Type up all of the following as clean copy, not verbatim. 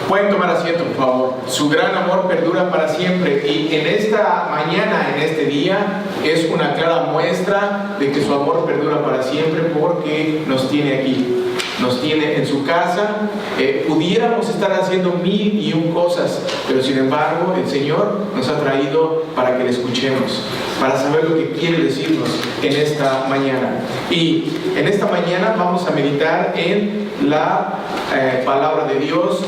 Pueden tomar asiento, por favor. Su gran amor perdura para siempre, y en esta mañana, en este día, es una clara muestra de que su amor perdura para siempre, porque nos tiene aquí, nos tiene en su casa. Pudiéramos estar haciendo 1001 cosas, pero sin embargo el Señor nos ha traído para que le escuchemos, para saber lo que quiere decirnos en esta mañana. Y en esta mañana vamos a meditar en la palabra de Dios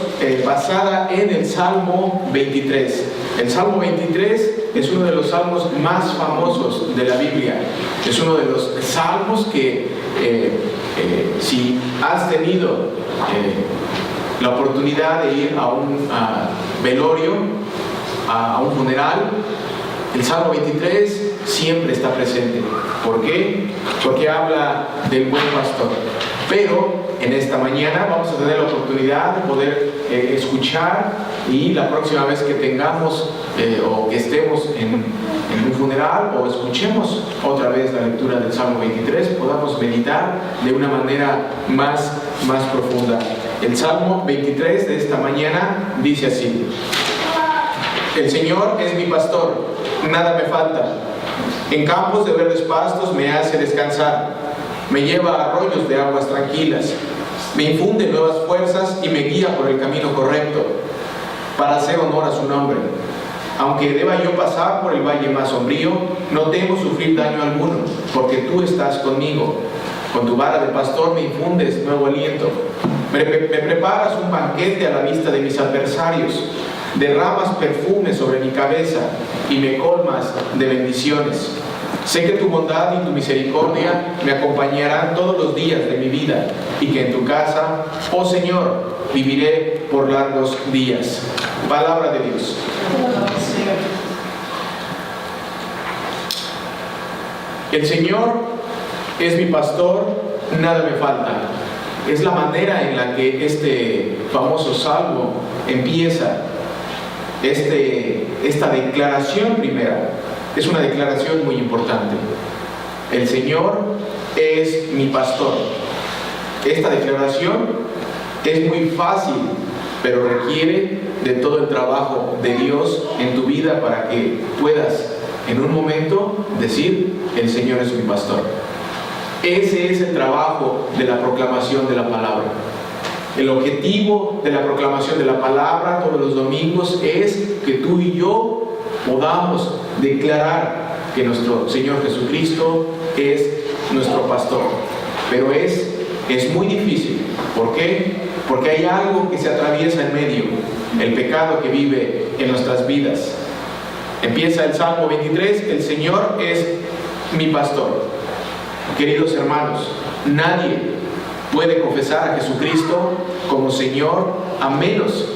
basada en el Salmo 23. El Salmo 23 es uno de los salmos más famosos de la Biblia. Es uno de los salmos que si has tenido la oportunidad de ir a un velorio, a un funeral, el Salmo 23 siempre está presente. ¿Por qué? Porque habla del buen pastor. Pero en esta mañana vamos a tener la oportunidad de poder escuchar, y la próxima vez que tengamos o que estemos en un funeral o escuchemos otra vez la lectura del Salmo 23, podamos meditar de una manera más profunda. El Salmo 23 de esta mañana dice así: El Señor es mi pastor, nada me falta. En campos de verdes pastos me hace descansar. Me lleva a arroyos de aguas tranquilas. Me infunde nuevas fuerzas y me guía por el camino correcto, para hacer honor a su nombre. Aunque deba yo pasar por el valle más sombrío, no temo sufrir daño alguno, porque tú estás conmigo. Con tu vara de pastor me infundes nuevo aliento. Me preparas un banquete a la vista de mis adversarios. Derramas perfume sobre mi cabeza y me colmas de bendiciones. Sé que tu bondad y tu misericordia me acompañarán todos los días de mi vida, y que en tu casa, oh Señor, viviré por largos días. Palabra de Dios. El Señor es mi pastor, nada me falta. Es la manera en la que este famoso salmo empieza. Esta declaración primera es una declaración muy importante. El Señor es mi pastor. Esta declaración es muy fácil, pero requiere de todo el trabajo de Dios en tu vida para que puedas en un momento decir: el Señor es mi pastor. Ese es el trabajo de la proclamación de la palabra. El objetivo de la proclamación de la palabra todos los domingos es que tú y yo podamos declarar que nuestro Señor Jesucristo es nuestro pastor. Pero es muy difícil. ¿Por qué? Porque hay algo que se atraviesa en medio: el pecado que vive en nuestras vidas. Empieza el Salmo 23: el Señor es mi pastor. Queridos hermanos, nadie puede confesar a Jesucristo como Señor a menos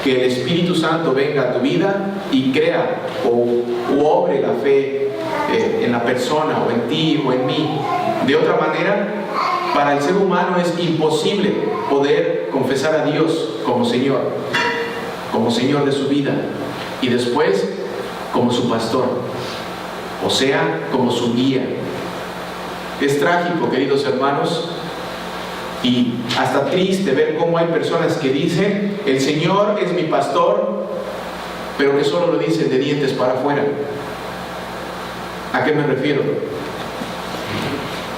que el Espíritu Santo venga a tu vida y crea o obre la fe en la persona, o en ti o en mí. De otra manera, para el ser humano es imposible poder confesar a Dios como Señor de su vida, y después como su pastor, o sea, como su guía. Es trágico, queridos hermanos, y hasta triste ver cómo hay personas que dicen: el Señor es mi pastor, pero que solo lo dicen de dientes para afuera. ¿A qué me refiero?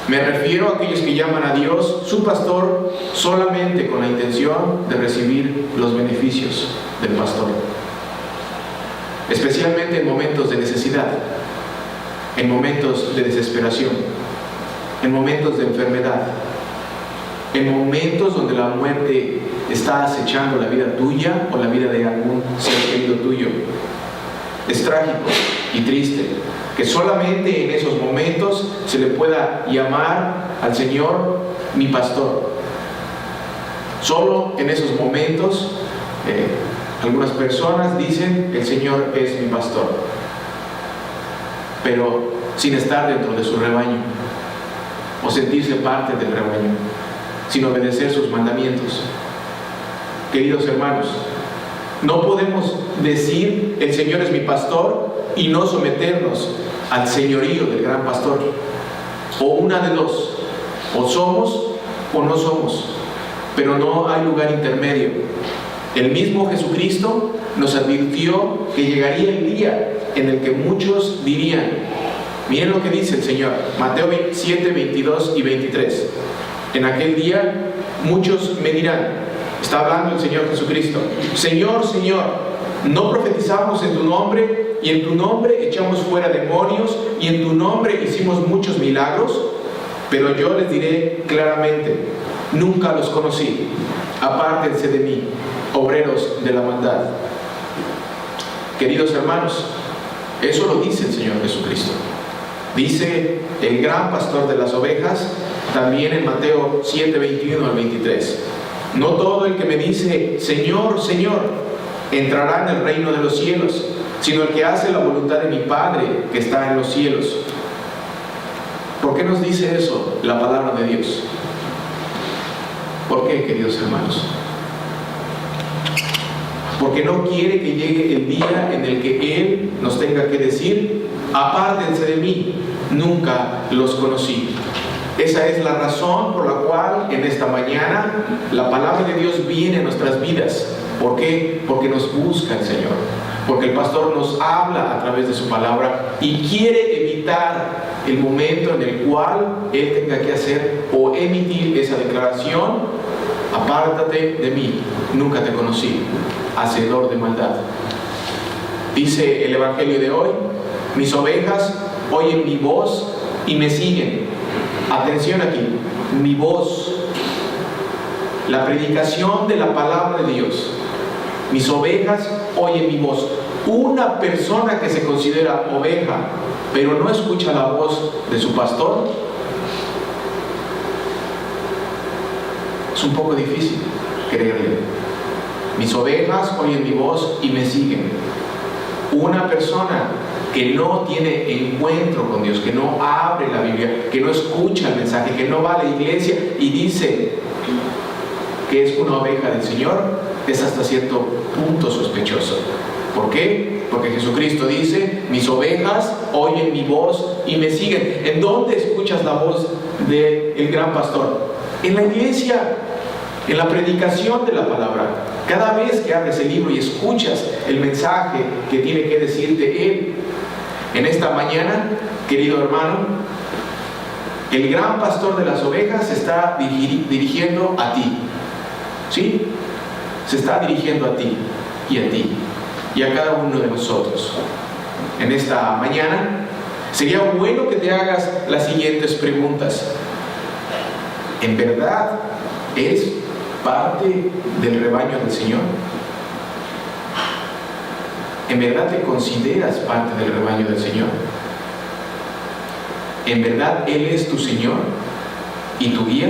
Me refiero a aquellos que llaman a Dios su pastor solamente con la intención de recibir los beneficios del pastor, especialmente en momentos de necesidad, en momentos de desesperación, en momentos de enfermedad, en momentos donde la muerte está acechando la vida tuya o la vida de algún ser querido tuyo. Es trágico y triste que solamente en esos momentos se le pueda llamar al Señor mi pastor. Solo en esos momentos algunas personas dicen: el Señor es mi pastor, pero sin estar dentro de su rebaño o sentirse parte del rebaño, sin obedecer sus mandamientos. Queridos hermanos, no podemos decir: el Señor es mi pastor, y no someternos al señorío del gran pastor. O una de dos: o somos o no somos, pero no hay lugar intermedio. El mismo Jesucristo nos advirtió que llegaría el día en el que muchos dirían, miren lo que dice el Señor, Mateo 7, 22 y 23. En aquel día muchos me dirán, está hablando el Señor Jesucristo, Señor, Señor, ¿no profetizamos en tu nombre y en tu nombre echamos fuera demonios y en tu nombre hicimos muchos milagros? Pero yo les diré claramente, nunca los conocí, apártense de mí, obreros de la maldad. Queridos hermanos, eso lo dice el Señor Jesucristo. Dice el gran pastor de las ovejas, también en Mateo 7, 21 al 23. No todo el que me dice, Señor, Señor, entrará en el reino de los cielos, sino el que hace la voluntad de mi Padre que está en los cielos. ¿Por qué nos dice eso la palabra de Dios? ¿Por qué, queridos hermanos? Porque no quiere que llegue el día en el que Él nos tenga que decir, apártense de mí, nunca los conocí. Esa es la razón por la cual en esta mañana la palabra de Dios viene a nuestras vidas. ¿Por qué? Porque nos busca el Señor. Porque el pastor nos habla a través de su palabra y quiere evitar el momento en el cual Él tenga que hacer o emitir esa declaración: apártate de mí, nunca te conocí, hacedor de maldad. Dice el Evangelio de hoy: mis ovejas oyen mi voz y me siguen. Atención aquí, mi voz, la predicación de la palabra de Dios. Mis ovejas oyen mi voz. Una persona que se considera oveja, pero no escucha la voz de su pastor, es un poco difícil creerle. Mis ovejas oyen mi voz y me siguen. Una persona que no tiene encuentro con Dios, que no abre la Biblia, que no escucha el mensaje, que no va a la iglesia y dice que es una oveja del Señor, es hasta cierto punto sospechoso. ¿Por qué? Porque Jesucristo dice: mis ovejas oyen mi voz y me siguen. ¿En dónde escuchas la voz del gran pastor? En la iglesia, en la predicación de la palabra. Cada vez que abres el libro y escuchas el mensaje que tiene que decirte Él. En esta mañana, querido hermano, el gran pastor de las ovejas se está dirigiendo a ti. ¿Sí? Se está dirigiendo a ti y a ti y a cada uno de nosotros. En esta mañana sería bueno que te hagas las siguientes preguntas. ¿En verdad eres parte del rebaño del Señor? ¿En verdad te consideras parte del rebaño del Señor? ¿En verdad Él es tu Señor y tu guía?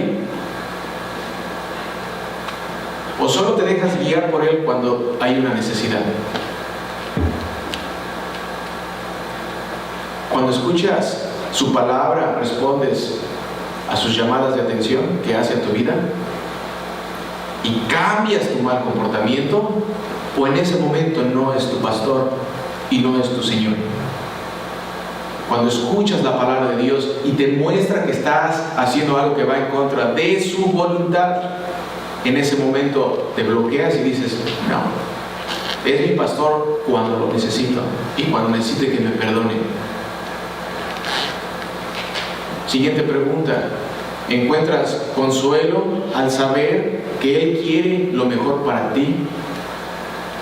¿O solo te dejas guiar por Él cuando hay una necesidad? Cuando escuchas su palabra, ¿respondes a sus llamadas de atención que hace en tu vida? ¿Y cambias tu mal comportamiento? ¿O en ese momento no es tu pastor y no es tu Señor? Cuando escuchas la palabra de Dios y te muestra que estás haciendo algo que va en contra de su voluntad, en ese momento te bloqueas y dices: no, es mi pastor cuando lo necesito y cuando necesite que me perdone. Siguiente pregunta: ¿encuentras consuelo al saber que Él quiere lo mejor para ti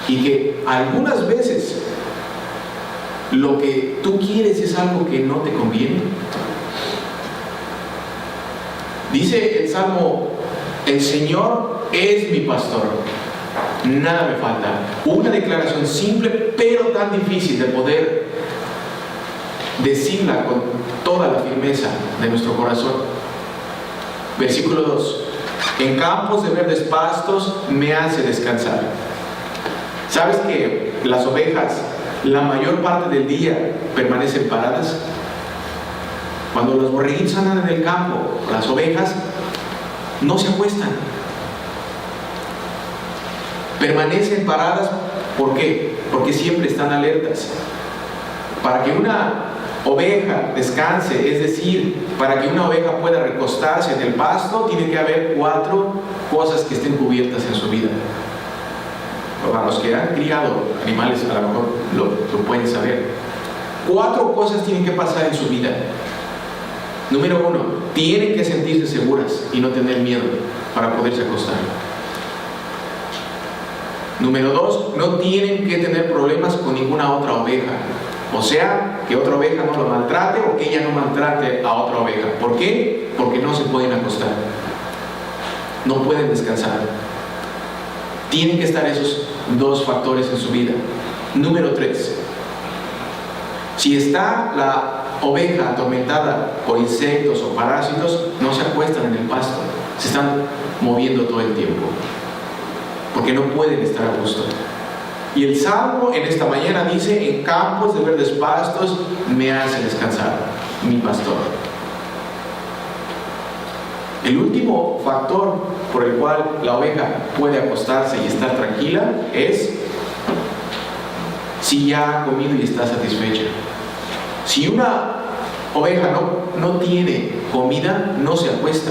y que algunas veces lo que tú quieres es algo que no te conviene? Dice el Salmo: el Señor es mi pastor, nada me falta. Una declaración simple pero tan difícil de poder decirla con toda la firmeza de nuestro corazón. Versículo 2: en campos de verdes pastos me hace descansar. ¿Sabes que las ovejas la mayor parte del día permanecen paradas? Cuando los borreguitos andan en el campo, las ovejas no se acuestan, permanecen paradas. ¿Por qué? Porque siempre están alertas. Para que una oveja descanse, es decir, para que una oveja pueda recostarse en el pasto, tiene que haber 4 cosas que estén cubiertas en su vida. Para los que han criado animales, a lo mejor lo pueden saber. 4 cosas tienen que pasar en su vida. Número 1, tienen que sentirse seguras y no tener miedo para poderse acostar. Número 2, no tienen que tener problemas con ninguna otra oveja. O sea, que otra oveja no lo maltrate o que ella no maltrate a otra oveja. ¿Por qué? Porque no se pueden acostar. No pueden descansar. Tienen que estar esos 2 factores en su vida. Número 3, si está la oveja atormentada por insectos o parásitos, no se acuestan en el pasto, se están moviendo todo el tiempo, porque no pueden estar a gusto. Y el Salmo en esta mañana dice: en campos de verdes pastos me hace descansar mi pastor. El último factor por el cual la oveja puede acostarse y estar tranquila es si ya ha comido y está satisfecha. Si una oveja no tiene comida, no se acuesta,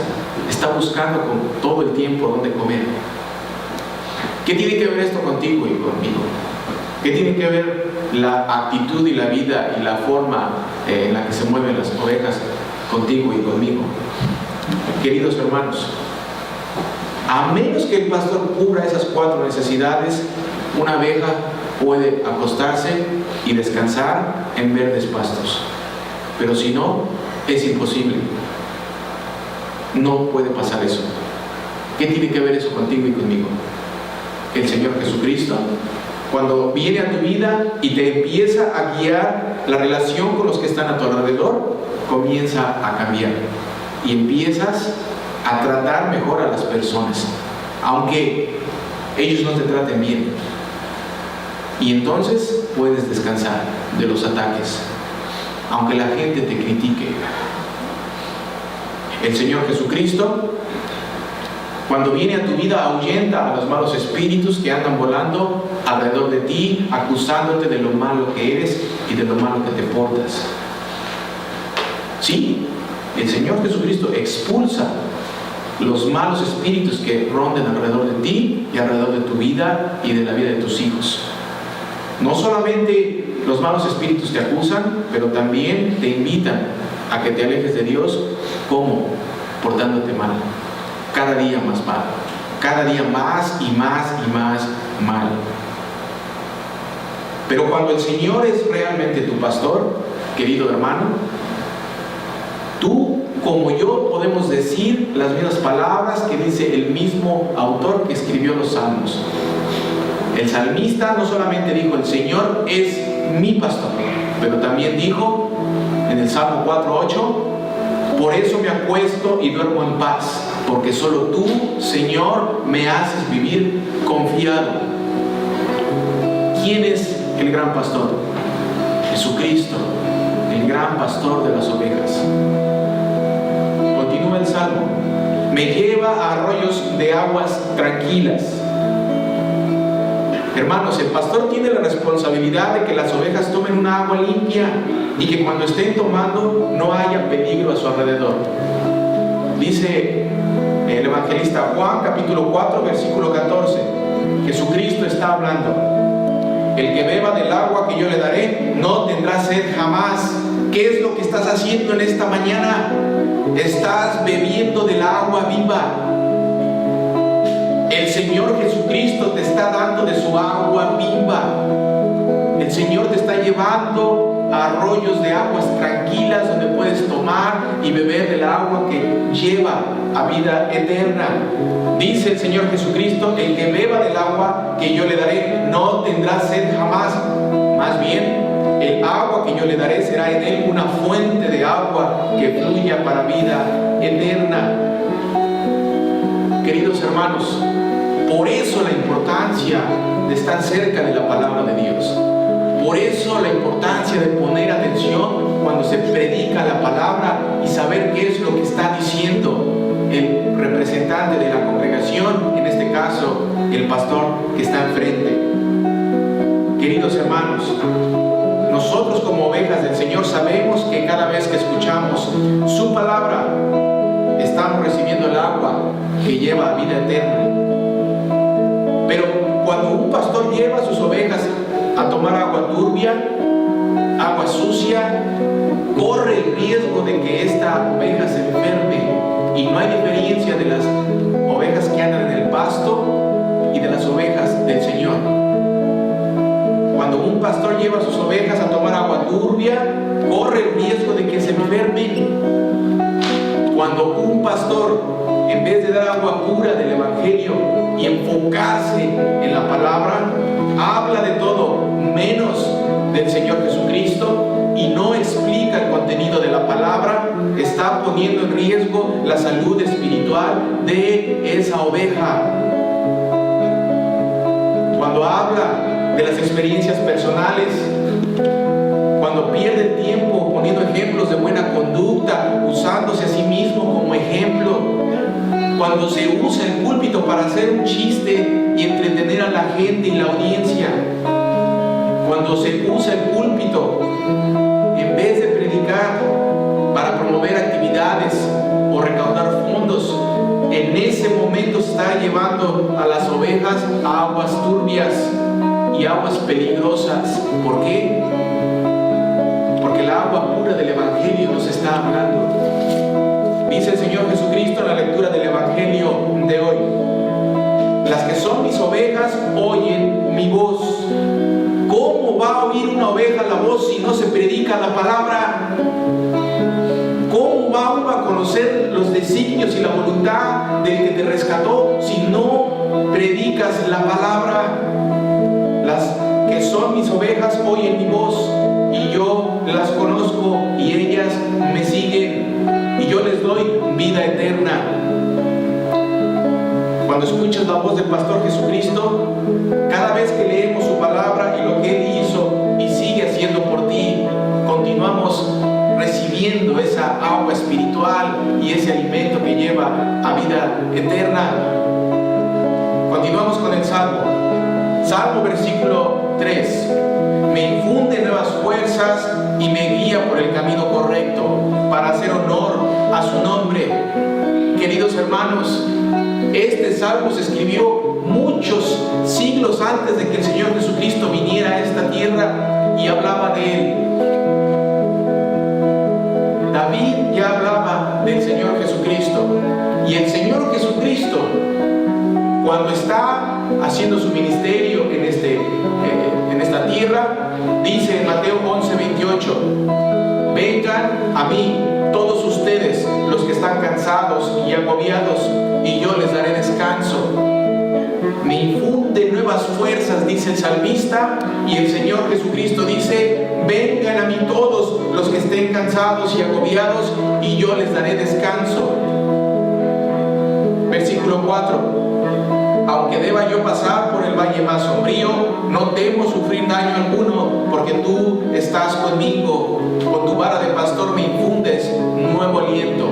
está buscando con todo el tiempo dónde comer. ¿Qué tiene que ver esto contigo y conmigo? ¿Qué tiene que ver la actitud y la vida y la forma en la que se mueven las ovejas contigo y conmigo? Queridos hermanos, a menos que el pastor cubra esas 4 necesidades, una oveja puede acostarse y descansar en verdes pastos. Pero si no, es imposible. No puede pasar eso. ¿Qué tiene que ver eso contigo y conmigo? El Señor Jesucristo, cuando viene a tu vida y te empieza a guiar, la relación con los que están a tu alrededor comienza a cambiar. Y empiezas a tratar mejor a las personas, aunque ellos no te traten bien. Y entonces puedes descansar de los ataques, aunque la gente te critique. El Señor Jesucristo, cuando viene a tu vida, ahuyenta a los malos espíritus que andan volando alrededor de ti, acusándote de lo malo que eres y de lo malo que te portas. Sí, el Señor Jesucristo expulsa los malos espíritus que ronden alrededor de ti y alrededor de tu vida y de la vida de tus hijos. No solamente los malos espíritus te acusan, pero también te invitan a que te alejes de Dios. ¿Cómo? Portándote mal. Cada día más mal. Cada día más y más y más mal. Pero cuando el Señor es realmente tu pastor, querido hermano, tú como yo podemos decir las mismas palabras que dice el mismo autor que escribió los Salmos. El salmista no solamente dijo: el Señor es mi pastor, pero también dijo en el Salmo 4:8: por eso me acuesto y duermo en paz, porque solo tú, Señor, me haces vivir confiado. ¿Quién es el gran pastor? Jesucristo, el gran pastor de las ovejas. Continúa el Salmo: me lleva a arroyos de aguas tranquilas. Hermanos, el pastor tiene la responsabilidad de que las ovejas tomen una agua limpia y que cuando estén tomando no haya peligro a su alrededor. Dice el evangelista Juan, capítulo 4, versículo 14. Jesucristo está hablando: el que beba del agua que yo le daré no tendrá sed jamás. ¿Qué es lo que estás haciendo en esta mañana? Estás bebiendo del agua viva. El Señor Jesucristo te está dando de su agua viva. El Señor te está llevando a arroyos de aguas tranquilas donde puedes tomar y beber del agua que lleva a vida eterna. Dice el Señor Jesucristo: el que beba del agua que yo le daré no tendrá sed jamás. Más bien, el agua que yo le daré será en él una fuente de agua que fluya para vida eterna. Queridos hermanos, por eso la importancia de estar cerca de la palabra de Dios. Por eso la importancia de poner atención cuando se predica la palabra y saber qué es lo que está diciendo el representante de la congregación, en este caso el pastor que está enfrente. Queridos hermanos, nosotros como ovejas del Señor sabemos que cada vez que escuchamos su palabra estamos recibiendo el agua que lleva a vida eterna. Pero cuando un pastor pastor lleva sus ovejas a tomar agua turbia, agua sucia, corre el riesgo de que esta oveja se enferme. Y no hay diferencia de las ovejas que andan en el pasto y de las ovejas del Señor. Cuando un pastor lleva sus ovejas a tomar agua turbia, corre el riesgo de que se enfermen. Cuando un pastor, en vez de dar agua pura del Evangelio y enfocarse en la palabra, habla de todo menos del Señor Jesucristo y no explica el contenido de la palabra, está poniendo en riesgo la salud espiritual de esa oveja. Cuando habla de las experiencias personales, cuando pierde el tiempo poniendo ejemplos de buena conducta, usándose a sí mismo como ejemplo, cuando se usa el púlpito para hacer un chiste y entretener a la gente y la audiencia, cuando se usa el púlpito en vez de predicar para promover actividades o recaudar fondos, en ese momento se está llevando a las ovejas a aguas turbias y aguas peligrosas. ¿Por qué? Porque el agua pura del Evangelio nos está hablando. Dice el Señor Jesucristo en la lectura del Evangelio de hoy: las que son mis ovejas oyen mi voz. ¿Cómo va a oír una oveja la voz si no se predica la palabra? ¿Cómo va uno a conocer los designios y la voluntad del que te rescató si no predicas la palabra? Las que son mis ovejas oyen mi voz y yo las conozco y ellas me siguen y yo les doy vida eterna. Cuando escuchas la voz del pastor Jesucristo, cada vez que leemos su palabra y lo que Él hizo y sigue haciendo por ti, continuamos recibiendo esa agua espiritual y ese alimento que lleva a vida eterna. Continuamos con el Salmo versículo 3. Me infunde nuevas fuerzas y me guía por el camino correcto para hacer honor a su nombre. Queridos hermanos, este salmo se escribió muchos siglos antes de que el Señor Jesucristo viniera a esta tierra y hablaba de Él. David ya hablaba del Señor Jesucristo. Y el Señor Jesucristo, cuando está haciendo su ministerio en esta tierra, dice en Mateo 11:28: vengan a mí todos ustedes los que están cansados y agobiados, y yo les daré descanso. Me infunde nuevas fuerzas, dice el salmista, y el Señor Jesucristo dice: vengan a mí todos los que estén cansados y agobiados, y yo les daré descanso. Versículo 4: aunque deba yo pasar por el valle más sombrío, no temo sufrir daño alguno, porque tú estás conmigo. Con tu vara de pastor me infundes nuevo aliento.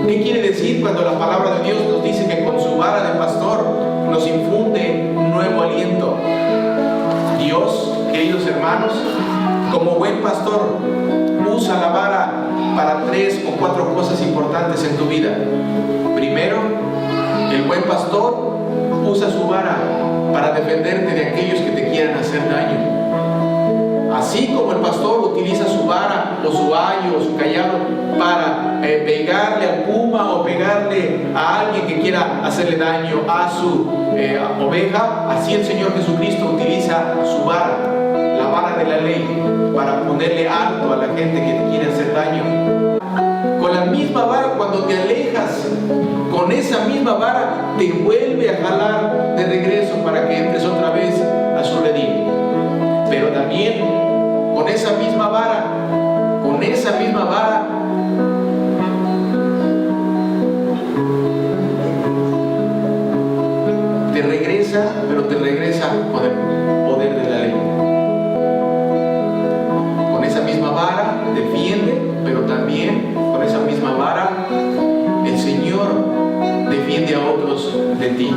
¿Qué quiere decir cuando la palabra de Dios nos dice que con su vara de pastor nos infunde nuevo aliento? Dios, queridos hermanos, como buen pastor, usa la vara para 3 o 4 cosas importantes en tu vida. Primero, el buen pastor usa su vara para defenderte de aquellos que te quieran hacer daño. Así como el pastor utiliza su vara o su ayo o su callado para pegarle al puma o pegarle a alguien que quiera hacerle daño a su oveja, así el Señor Jesucristo utiliza su vara, la vara de la ley, para ponerle alto a la gente que te quiere hacer daño. Con la misma vara, cuando te alejas, con esa misma vara te vuelve a jalar de regreso para que entres otra vez a su redil. Pero también con esa misma vara, te regresa, pero te regresa con el poder de la ley. Con esa misma vara defiende, pero también con esa misma vara el Señor defiende a otros de ti.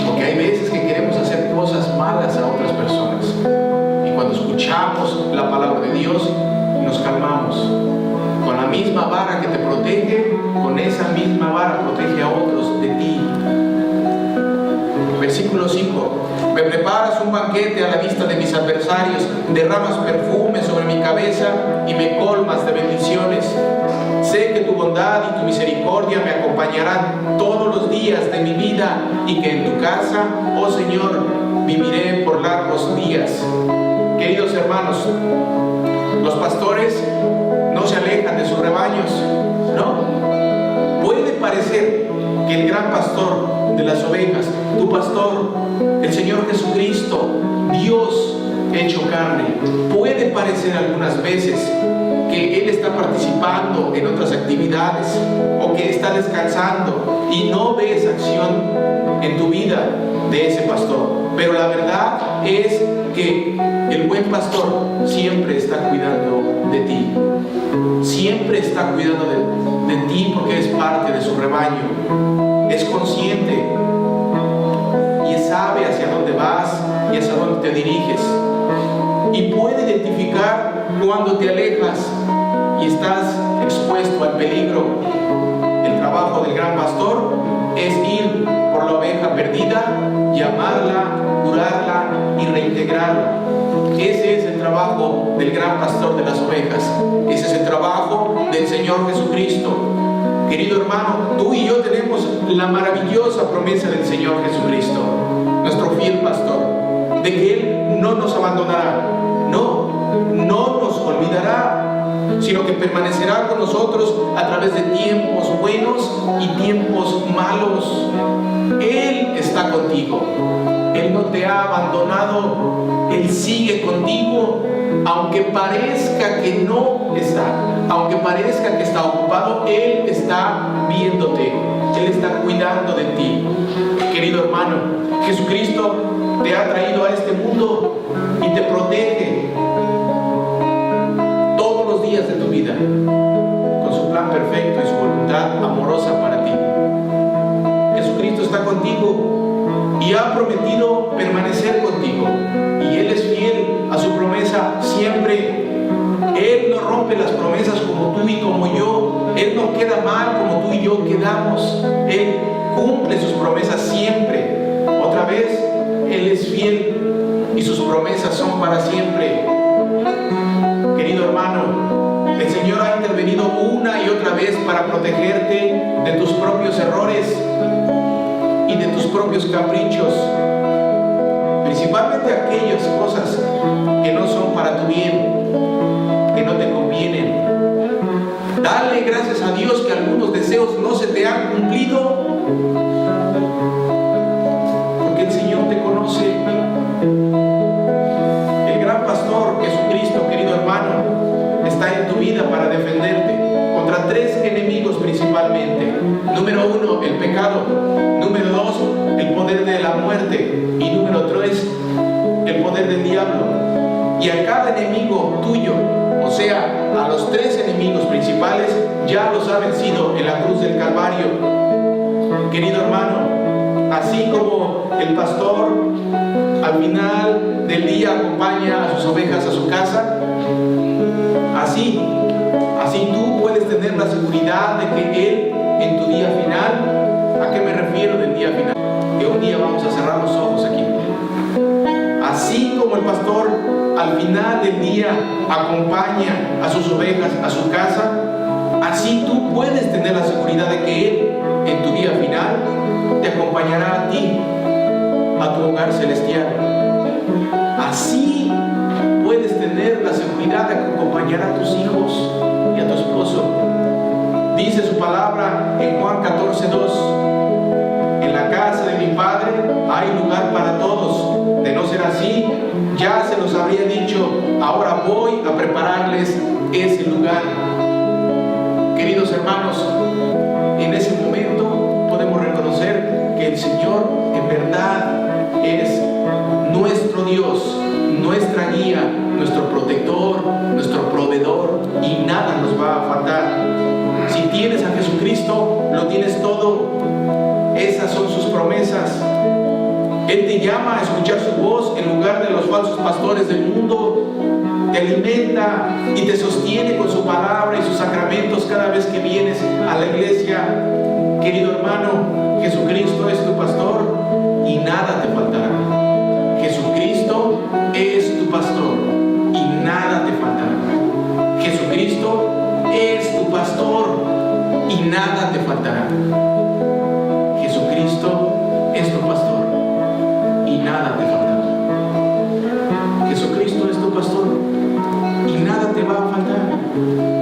Porque hay veces que queremos hacer cosas malas a otras personas, y cuando escuchamos la palabra de Dios nos calmamos. Con la misma vara que te protege, con esa misma vara protege a otros de ti. Versículo 5: Me preparas un banquete a la vista de mis adversarios, derramas perfume sobre mi cabeza y me colmas de bendiciones. Sé que tu bondad y tu misericordia me acompañarán todos los días de mi vida y que en tu casa, oh Señor, viviré por largos días. Queridos hermanos, los pastores no se alejan de sus rebaños, ¿no? Puede parecer que el gran pastor de las ovejas, tu pastor, el Señor Jesucristo, Dios hecho carne, puede parecer algunas veces que Él está participando en otras actividades o que está descansando y no ves acción en tu vida de ese pastor. Pero la verdad es que el buen pastor siempre está cuidando de ti. Siempre está cuidando de ti porque eres parte de su rebaño. Es consciente y sabe hacia dónde vas y hacia dónde te diriges. Y puede identificar cuando te alejas y estás expuesto al peligro. El trabajo del gran pastor es ir por la oveja perdida, llamarla, curarla y reintegrarla. Ese es el trabajo del gran pastor de las ovejas. Ese es el trabajo del Señor Jesucristo. Querido hermano, tú y yo tenemos la maravillosa promesa del Señor Jesucristo, nuestro fiel pastor, de que Él no nos abandonará, no nos olvidará, sino que permanecerá con nosotros a través de tiempos buenos y tiempos malos. Él está contigo. Él no te ha abandonado. Él sigue contigo, aunque parezca que no está, aunque parezca que está ocupado. Él está viéndote. Él está cuidando de ti. Querido hermano, Jesucristo te ha traído a este mundo y te protege todos los días de tu vida con su plan perfecto y su voluntad amorosa para ti. Jesucristo está contigo y ha prometido permanecer contigo, y Él es fiel a su promesa siempre. Él no rompe las promesas como tú y como yo. Él no queda mal como tú y yo quedamos. Él cumple sus promesas siempre. Otra vez, Él es fiel y sus promesas son para siempre. Querido hermano, el Señor ha intervenido una y otra vez para protegerte de tus propios errores y de tus propios caprichos, principalmente aquellas cosas que no son para tu bien, que no te convienen. Dale gracias a Dios que algunos deseos no se te han cumplido, porque el Señor te conoce. El gran pastor Jesucristo, querido hermano, está en tu vida para defenderte contra tres enemigos principalmente. Número 1, el pecado. Número 2, el poder de la muerte. Y número 3, el poder del diablo. Y a cada enemigo tuyo, o sea, a los tres enemigos principales, ya los ha vencido en la cruz del Calvario. Querido hermano, así como el pastor al final del día acompaña a sus ovejas a su casa, así tú puedes tener la seguridad de que Él en tu día final, ¿a qué me refiero del día final? Que un día vamos a cerrar los ojos aquí. Así como el pastor al final del día acompaña a sus ovejas a su casa, así tú puedes tener la seguridad de que Él en tu día final te acompañará a ti, a tu hogar celestial. Así puedes tener la seguridad de acompañar a tus hijos y a tu esposo. Dice su palabra en Juan 14:2: en la casa de mi Padre hay lugar para todos. De no ser así, ya se los habría dicho. Ahora voy a prepararles ese lugar. Queridos hermanos, en ese momento podemos reconocer que el Señor en verdad es nuestro Dios, nuestra guía, nuestro protector, nuestro proveedor, y nada nos va a faltar. Si tienes a Jesucristo, lo tienes todo. Esas son sus promesas. Él te llama a escuchar su voz en lugar de los falsos pastores del mundo. Te alimenta y te sostiene con su palabra y sus sacramentos cada vez que vienes a la iglesia. Querido hermano, Jesucristo es tu pastor y nada te faltará. pastor y nada te faltará. Jesucristo es tu pastor y nada te faltará. Jesucristo es tu pastor y nada te va a faltar.